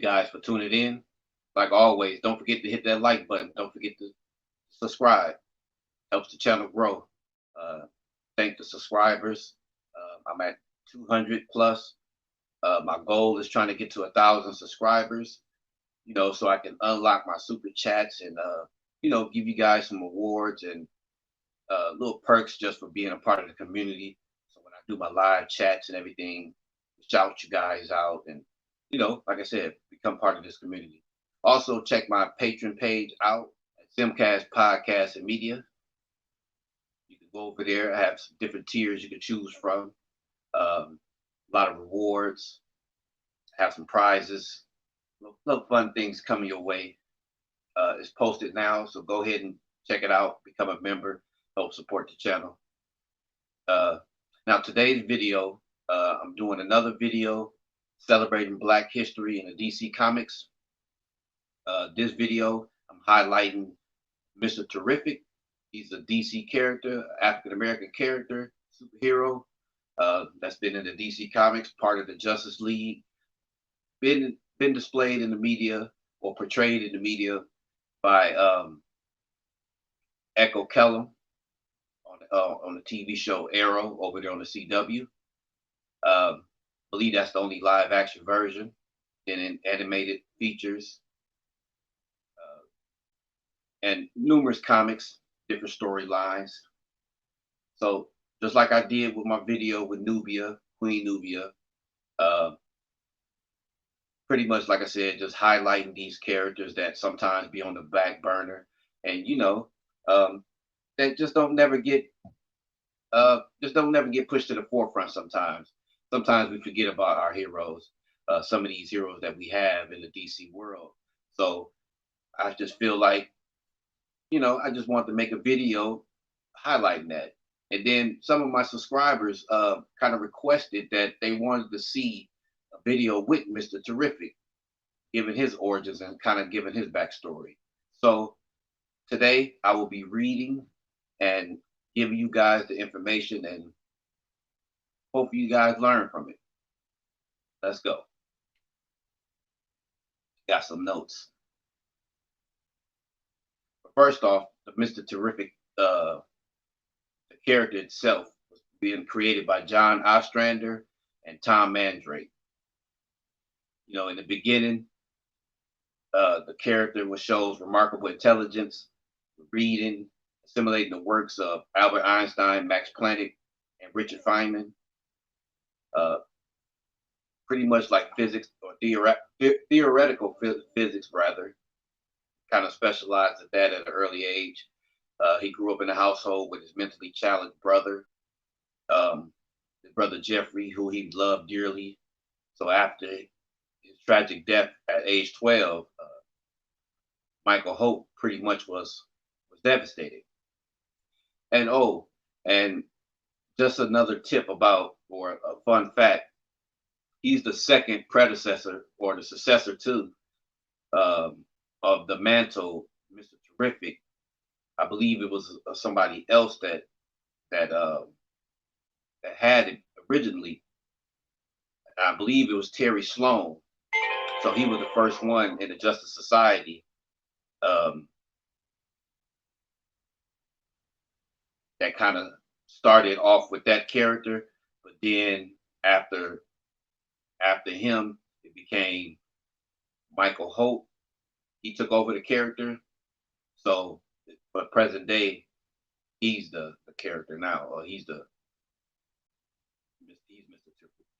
guys for tuning in. Like always, don't forget to hit that like button. Don't forget to subscribe. Helps the channel grow. Uh, thank the subscribers. I'm at 200 plus. My goal is trying to get to 1,000 subscribers. So I can unlock my super chats and give you guys some awards and little perks just for being a part of the community. So when I do my live chats and everything, shout you guys out and like I said, become part of this community. Also, check my Patreon page out at SymCast Podcast and Media. You can go over there. I have some different tiers you can choose from. A lot of rewards. Have some prizes. Little fun things coming your way. It's posted now, so go ahead and check it out. Become a member. Help support the channel. Now today's video, I'm doing another video celebrating Black history in the DC Comics. This video, I'm highlighting Mr. Terrific. He's a DC character, African American character, superhero that's been in the DC Comics, part of the Justice League, been displayed in the media or portrayed in the media by Echo Kellum on the TV show Arrow over there on the CW. Believe that's the only live action version. Then in animated features and numerous comics, different storylines. So just like I did with my video with Nubia, Queen Nubia, pretty much like I said, just highlighting these characters that sometimes be on the back burner, and that just don't never get pushed to the forefront sometimes. Sometimes we forget about our heroes, some of these heroes that we have in the DC world. So I just feel like, I just want to make a video highlighting that. And then some of my subscribers kind of requested that they wanted to see a video with Mr. Terrific, giving his origins and kind of giving his backstory. So today I will be reading and giving you guys the information, and hope you guys learn from it. Let's go. Got some notes. First off, Mr. Terrific, the character itself was being created by John Ostrander and Tom Mandrake. In the beginning, the character shows remarkable intelligence, reading, assimilating the works of Albert Einstein, Max Planck, and Richard Feynman. Pretty much like physics or theoretical physics, rather. Kind of specialized at that at an early age. He grew up in a household with his mentally challenged brother, his brother Jeffrey, who he loved dearly. So after his tragic death at age 12, Michael Hope pretty much was devastated. And just another tip about, or a fun fact, he's the second predecessor or the successor to of the mantle, Mr. Terrific. I believe it was somebody else that had it originally. I believe it was Terry Sloan. So he was the first one in the Justice Society that kind of started off with that character, but then after him, it became Michael Hope. He took over the character. So, but present day, he's the character now, or he's Mr.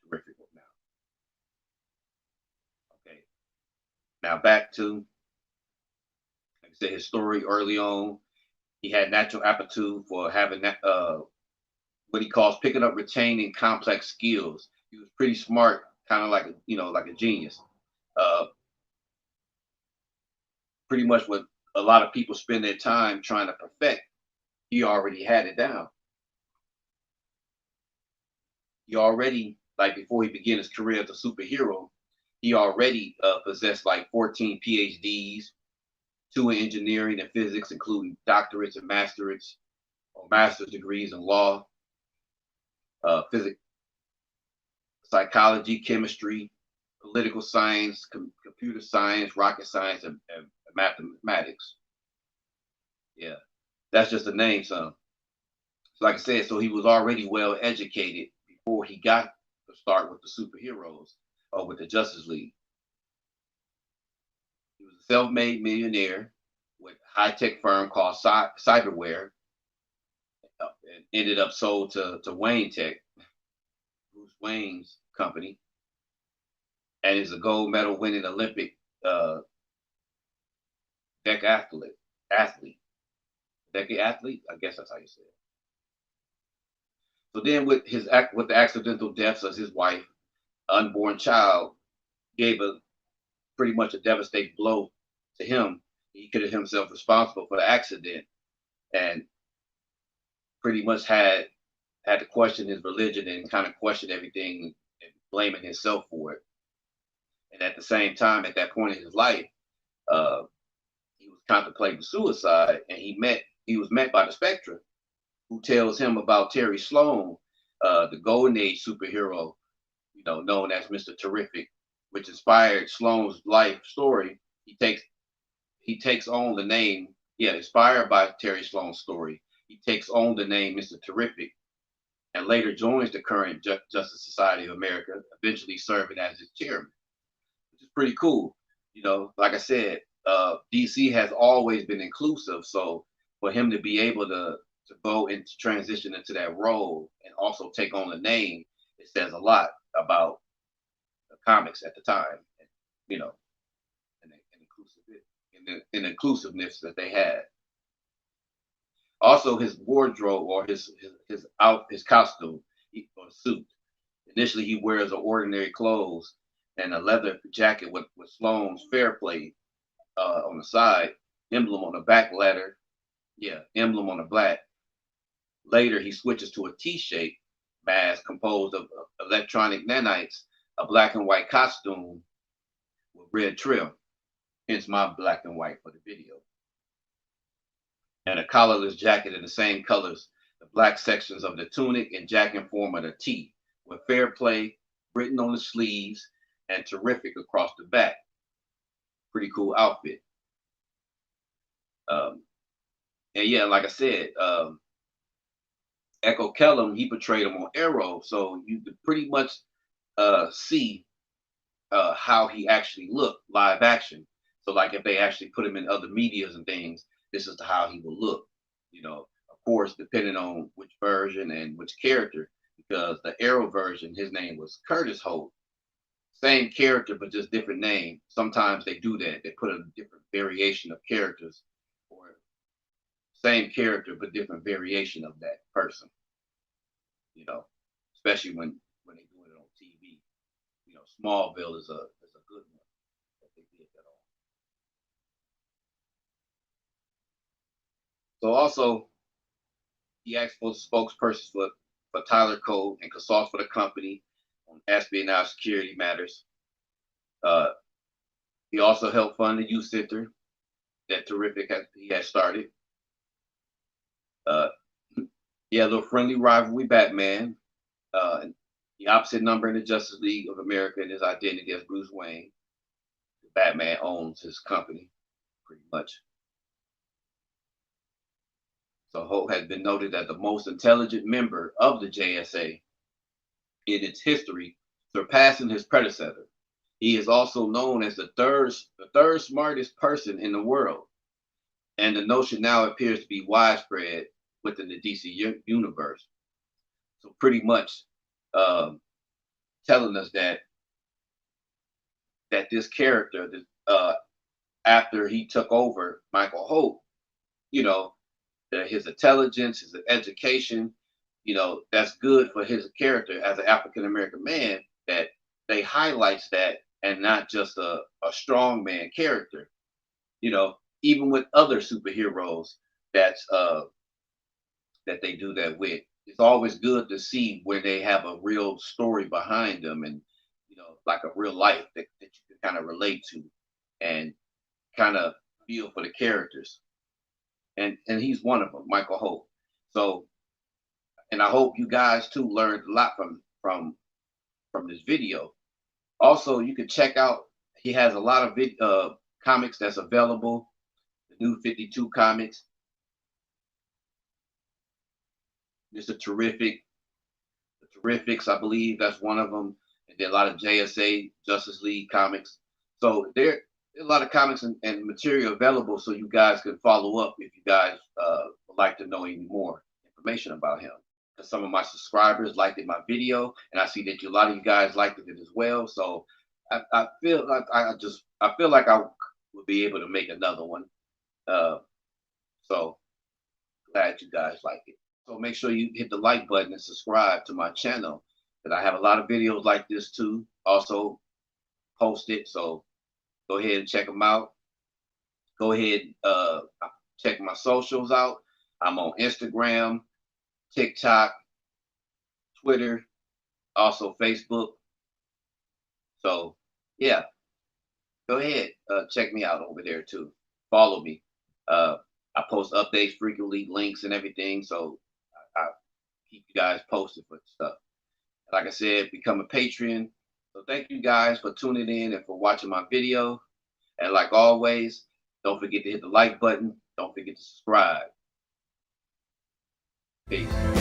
Terrific now. Okay. Now back to, like I said, his story early on. He had natural aptitude for having that, what he calls picking up, retaining complex skills. He was pretty smart, kind of like a genius. Pretty much what a lot of people spend their time trying to perfect, he already had it down. He already, like before he began his career as a superhero, he already possessed like 14 PhDs, 2 in engineering and physics, including doctorates and master's degrees in law, physics, psychology, chemistry, political science, computer science, rocket science, and mathematics. Yeah, that's just to name some. So like I said, so he was already well educated before he got to start with the superheroes or with the Justice League. He was a self-made millionaire with a high-tech firm called Cyberware, and ended up sold to Wayne Tech, Bruce Wayne's company, and is a gold medal winning Olympic uh, decathlete. Athlete, decathlete. I guess that's how you say it. So then, with with the accidental deaths of his wife, unborn child, gave a pretty much a devastating blow to him. He considered himself responsible for the accident, and pretty much had to question his religion and kind of question everything and blaming himself for it. And at the same time, at that point in his life, uh, he was contemplating suicide, and he was met by the Spectre, who tells him about Terry Sloan, the Golden Age superhero, known as Mr. Terrific, which inspired Sloan's life story. He takes on the name, yeah, inspired by Terry Sloan's story. He takes on the name Mr. Terrific, and later joins the current Justice Society of America, eventually serving as its chairman, which is pretty cool. Like I said, DC has always been inclusive, so for him to be able to go and transition into that role and also take on the name, it says a lot about the comics at the time, you know, and inclusiveness that they had. Also, his wardrobe or his costume or suit. Initially, he wears ordinary clothes and a leather jacket with Sloan's Fair Play on the side, emblem on the back letter. Yeah, emblem on the black. Later, he switches to a T-shaped mask composed of electronic nanites, a black and white costume with red trim. Hence my black and white for the video, and a collarless jacket in the same colors. The black sections of the tunic and jacket form of the T, with fair play written on the sleeves and terrific across the back. Pretty cool outfit. Um, and yeah, like I said, Echo Kellum, he portrayed him on Arrow, so you could pretty much see how he actually looked live action. So, like, if they actually put him in other medias and things, this is how he will look. Of course, depending on which version and which character, because the Arrow version, his name was Curtis Holt. Same character, but just different name. Sometimes they do that. They put a different variation of characters, or same character but different variation of that person. You know, especially when they do it on TV. Smallville is a good one that they did that on. So also, he acts for spokesperson for Tyler Code and consults for the company on espionage security matters. Uh, he also helped fund the youth center that he has started. Uh, he had a little friendly rivalry, Batman. The opposite number in the Justice League of America and his identity as Bruce Wayne. Batman owns his company, pretty much. So Holt has been noted as the most intelligent member of the JSA in its history, surpassing his predecessor. He is also known as the third smartest person in the world, and the notion now appears to be widespread within the DC universe. So pretty much um, telling us that this character, after he took over Michael Holt, you know, his intelligence, his education, that's good for his character as an African American man. That they highlights that, and not just a strong man character. Even with other superheroes, that's that they do that with. It's always good to see where they have a real story behind them, and like a real life that you can kind of relate to, and kind of feel for the characters. And he's one of them, Michael Holt. So, and I hope you guys too learned a lot from this video. Also, you can check out. He has a lot of comics that's available. The new 52 comics. Just a terrific, the Terrifics, I believe that's one of them. And then a lot of JSA Justice League comics. So there are a lot of comics and material available, so you guys can follow up if you guys would like to know any more information about him. Because some of my subscribers liked it, my video, and I see that a lot of you guys liked it as well. So I feel like I feel like I would be able to make another one. Uh, so glad you guys like it. So make sure you hit the like button and subscribe to my channel, because I have a lot of videos like this too. Also posted, so go ahead and check them out. Go ahead, check my socials out. I'm on Instagram, TikTok, Twitter, also Facebook. So yeah, go ahead, check me out over there too. Follow me. Uh, I post updates frequently, links and everything. So I keep you guys posted for stuff. Like I said, become a Patreon. So thank you guys for tuning in and for watching my video. And like always, don't forget to hit the like button. Don't forget to subscribe. Peace.